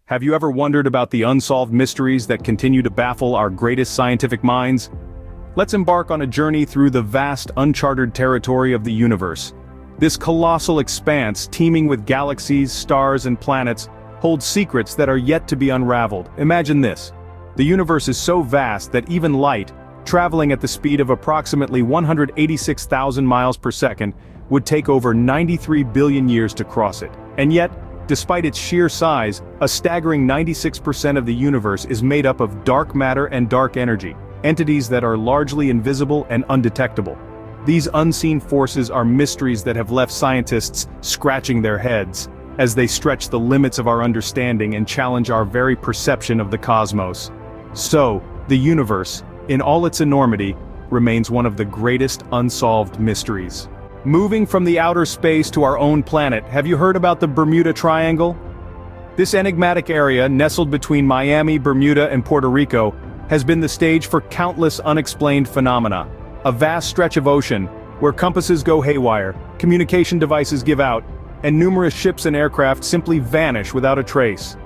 Have you ever wondered about the unsolved mysteries that continue to baffle our greatest scientific minds? Let's embark on a journey through the vast uncharted territory of the universe. This colossal expanse, teeming with galaxies, stars, and planets, holds secrets that are yet to be unraveled. Imagine this. The universe is so vast that even light, traveling at the speed of approximately 186,000 miles per second, would take over 93 billion years to cross it. And yet, despite its sheer size, a staggering 96% of the universe is made up of dark matter and dark energy, entities that are largely invisible and undetectable. These unseen forces are mysteries that have left scientists scratching their heads, as they stretch the limits of our understanding and challenge our very perception of the cosmos. So, the universe, in all its enormity, remains one of the greatest unsolved mysteries. Moving from the outer space to our own planet, have you heard about the Bermuda Triangle? This enigmatic area, nestled between Miami, Bermuda, and Puerto Rico, has been the stage for countless unexplained phenomena. A vast stretch of ocean, where compasses go haywire, communication devices give out, and numerous ships and aircraft simply vanish without a trace.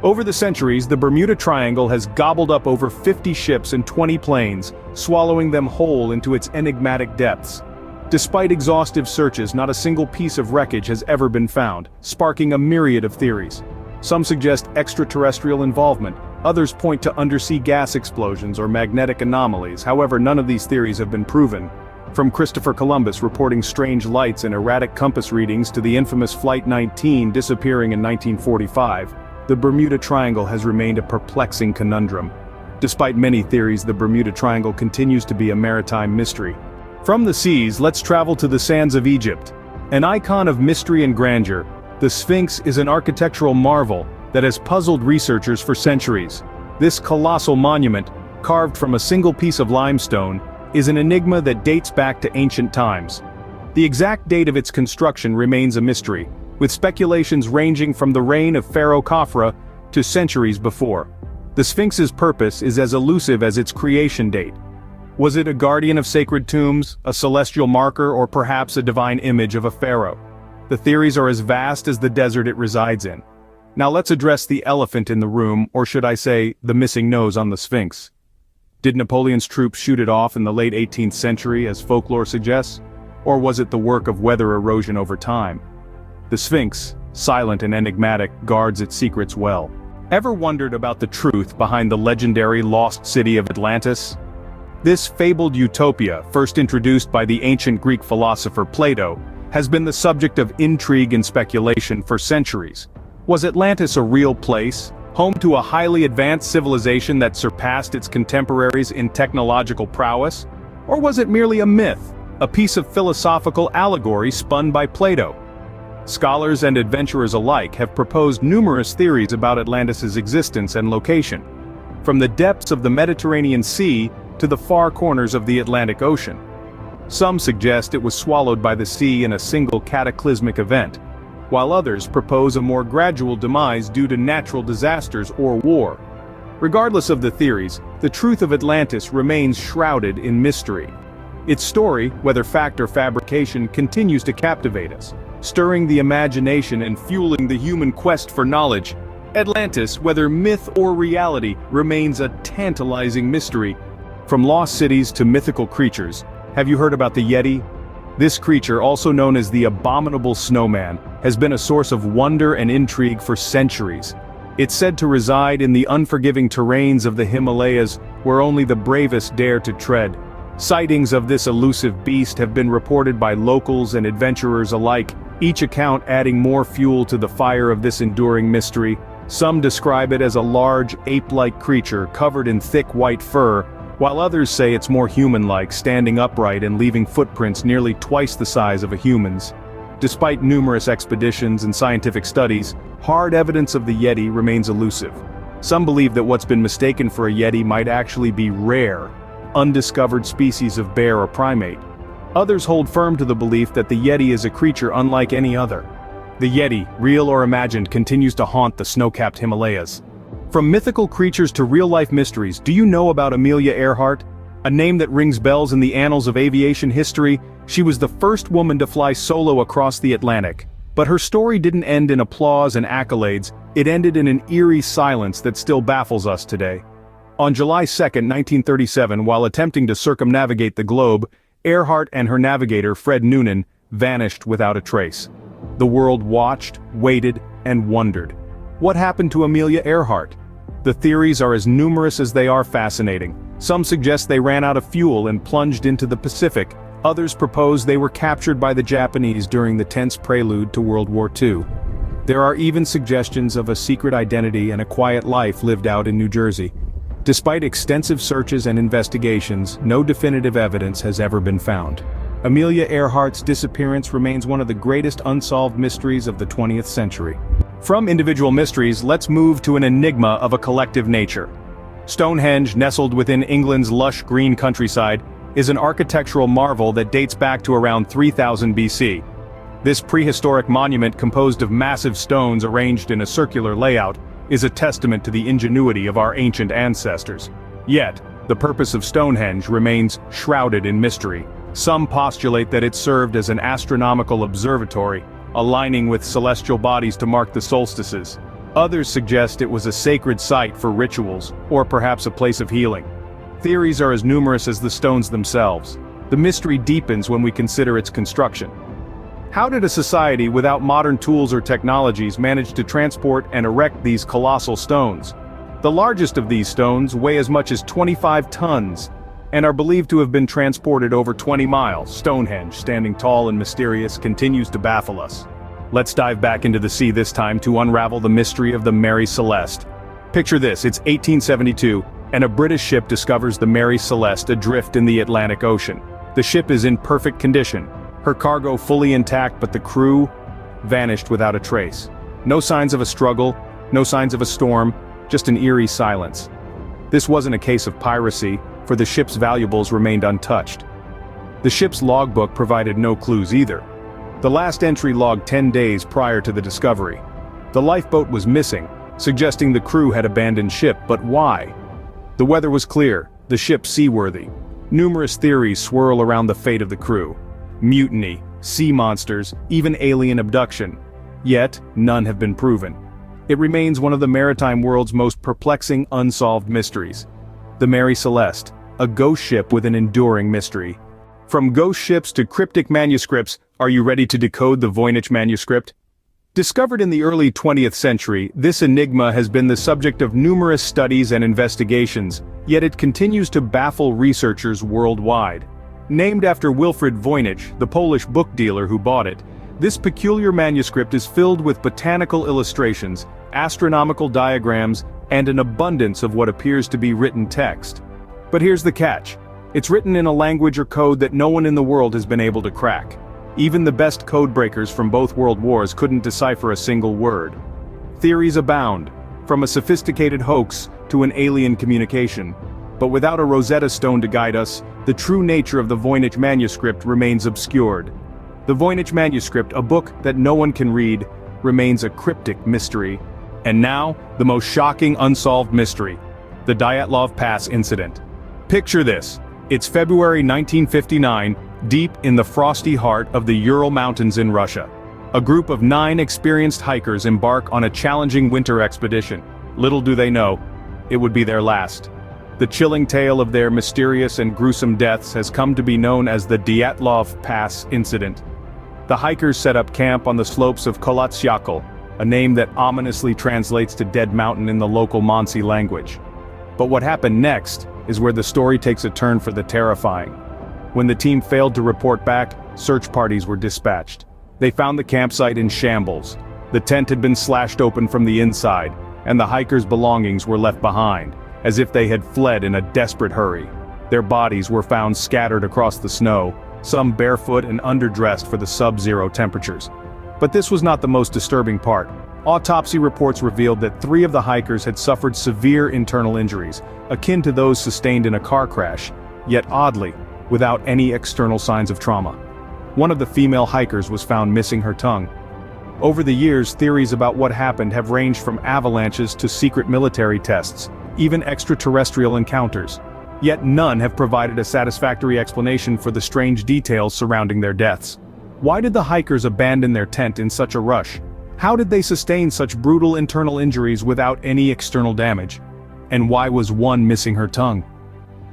Over the centuries, the Bermuda Triangle has gobbled up over 50 ships and 20 planes, swallowing them whole into its enigmatic depths. Despite exhaustive searches, not a single piece of wreckage has ever been found, sparking a myriad of theories. Some suggest extraterrestrial involvement, others point to undersea gas explosions or magnetic anomalies. However, none of these theories have been proven. From Christopher Columbus reporting strange lights and erratic compass readings to the infamous Flight 19 disappearing in 1945, the Bermuda Triangle has remained a perplexing conundrum. Despite many theories, the Bermuda Triangle continues to be a maritime mystery. From the seas, let's travel to the sands of Egypt. An icon of mystery and grandeur, the Sphinx is an architectural marvel that has puzzled researchers for centuries. This colossal monument, carved from a single piece of limestone, is an enigma that dates back to ancient times. The exact date of its construction remains a mystery, with speculations ranging from the reign of Pharaoh Khafra to centuries before. The Sphinx's purpose is as elusive as its creation date. Was it a guardian of sacred tombs, a celestial marker, or perhaps a divine image of a pharaoh? The theories are as vast as the desert it resides in. Now let's address the elephant in the room, or should I say, the missing nose on the Sphinx. Did Napoleon's troops shoot it off in the late 18th century, as folklore suggests? Or was it the work of weather erosion over time? The Sphinx, silent and enigmatic, guards its secrets well. Ever wondered about the truth behind the legendary lost city of Atlantis? This fabled utopia, first introduced by the ancient Greek philosopher Plato, has been the subject of intrigue and speculation for centuries. Was Atlantis a real place, home to a highly advanced civilization that surpassed its contemporaries in technological prowess? Or was it merely a myth, a piece of philosophical allegory spun by Plato? Scholars and adventurers alike have proposed numerous theories about Atlantis's existence and location, from the depths of the Mediterranean Sea to the far corners of the Atlantic Ocean. Some suggest it was swallowed by the sea in a single cataclysmic event, while others propose a more gradual demise due to natural disasters or war. Regardless of the theories, the truth of Atlantis remains shrouded in mystery. Its story, whether fact or fabrication, continues to captivate us, stirring the imagination and fueling the human quest for knowledge. Atlantis, whether myth or reality, remains a tantalizing mystery. From lost cities to mythical creatures, have you heard about the Yeti? This creature, also known as the abominable snowman, has been a source of wonder and intrigue for centuries. It's said to reside in the unforgiving terrains of the Himalayas, where only the bravest dare to tread. Sightings of this elusive beast have been reported by locals and adventurers alike, each account adding more fuel to the fire of this enduring mystery. Some describe it as a large, ape-like creature covered in thick white fur, while others say it's more human-like, standing upright and leaving footprints nearly twice the size of a human's. Despite numerous expeditions and scientific studies, hard evidence of the Yeti remains elusive. Some believe that what's been mistaken for a Yeti might actually be rare, undiscovered species of bear or primate. Others hold firm to the belief that the Yeti is a creature unlike any other. The Yeti, real or imagined, continues to haunt the snow-capped Himalayas. From mythical creatures to real-life mysteries, do you know about Amelia Earhart? A name that rings bells in the annals of aviation history. She was the first woman to fly solo across the Atlantic. But her story didn't end in applause and accolades, it ended in an eerie silence that still baffles us today. On July 2, 1937, while attempting to circumnavigate the globe, Earhart and her navigator, Fred Noonan, vanished without a trace. The world watched, waited, and wondered. What happened to Amelia Earhart? The theories are as numerous as they are fascinating. Some suggest they ran out of fuel and plunged into the Pacific. Others propose they were captured by the Japanese during the tense prelude to World War II. There are even suggestions of a secret identity and a quiet life lived out in New Jersey. Despite extensive searches and investigations, no definitive evidence has ever been found. Amelia Earhart's disappearance remains one of the greatest unsolved mysteries of the 20th century. From individual mysteries, let's move to an enigma of a collective nature. Stonehenge, nestled within England's lush green countryside, is an architectural marvel that dates back to around 3000 BC. This prehistoric monument, composed of massive stones arranged in a circular layout, is a testament to the ingenuity of our ancient ancestors. Yet, the purpose of Stonehenge remains shrouded in mystery. Some postulate that it served as an astronomical observatory, aligning with celestial bodies to mark the solstices. Others suggest it was a sacred site for rituals, or perhaps a place of healing. Theories are as numerous as the stones themselves. The mystery deepens when we consider its construction. How did a society without modern tools or technologies manage to transport and erect these colossal stones? The largest of these stones weigh as much as 25 tons, and are believed to have been transported over 20 miles. Stonehenge, standing tall and mysterious, continues to baffle us. Let's dive back into the sea this time to unravel the mystery of the Mary Celeste. Picture this, it's 1872, and a British ship discovers the Mary Celeste adrift in the Atlantic Ocean. The ship is in perfect condition, her cargo fully intact, but the crew vanished without a trace. No signs of a struggle, no signs of a storm, just an eerie silence. This wasn't a case of piracy, for the ship's valuables remained untouched. The ship's logbook provided no clues either. The last entry logged 10 days prior to the discovery. The lifeboat was missing, suggesting the crew had abandoned ship, but why? The weather was clear, the ship seaworthy. Numerous theories swirl around the fate of the crew. Mutiny, sea monsters, even alien abduction. Yet, none have been proven. It remains one of the maritime world's most perplexing unsolved mysteries. The Mary Celeste, a ghost ship with an enduring mystery. From ghost ships to cryptic manuscripts, are you ready to decode the Voynich Manuscript? Discovered in the early 20th century, this enigma has been the subject of numerous studies and investigations, yet it continues to baffle researchers worldwide. Named after Wilfrid Voynich, the Polish book dealer who bought it, this peculiar manuscript is filled with botanical illustrations, astronomical diagrams, and an abundance of what appears to be written text. But here's the catch. It's written in a language or code that no one in the world has been able to crack. Even the best code breakers from both world wars couldn't decipher a single word. Theories abound, from a sophisticated hoax to an alien communication. But without a Rosetta Stone to guide us, the true nature of the Voynich Manuscript remains obscured. The Voynich Manuscript, a book that no one can read, remains a cryptic mystery. And now, the most shocking unsolved mystery, the Dyatlov Pass incident. Picture this, it's February 1959, deep in the frosty heart of the Ural Mountains in Russia. A group of 9 experienced hikers embark on a challenging winter expedition. Little do they know, it would be their last. The chilling tale of their mysterious and gruesome deaths has come to be known as the Dyatlov Pass incident. The hikers set up camp on the slopes of Kolatsyakal, a name that ominously translates to Dead Mountain in the local Mansi language. But what happened next is where the story takes a turn for the terrifying. When the team failed to report back, search parties were dispatched. They found the campsite in shambles. The tent had been slashed open from the inside, and the hikers' belongings were left behind, as if they had fled in a desperate hurry. Their bodies were found scattered across the snow, some barefoot and underdressed for the sub-zero temperatures. But this was not the most disturbing part. Autopsy reports revealed that 3 of the hikers had suffered severe internal injuries, akin to those sustained in a car crash, yet oddly, without any external signs of trauma. One of the female hikers was found missing her tongue. Over the years, theories about what happened have ranged from avalanches to secret military tests, even extraterrestrial encounters. Yet none have provided a satisfactory explanation for the strange details surrounding their deaths. Why did the hikers abandon their tent in such a rush? How did they sustain such brutal internal injuries without any external damage? And why was one missing her tongue?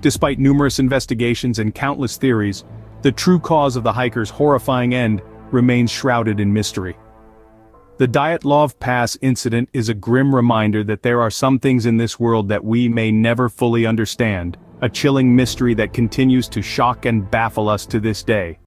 Despite numerous investigations and countless theories, the true cause of the hikers' horrifying end remains shrouded in mystery. The Dyatlov Pass incident is a grim reminder that there are some things in this world that we may never fully understand, a chilling mystery that continues to shock and baffle us to this day.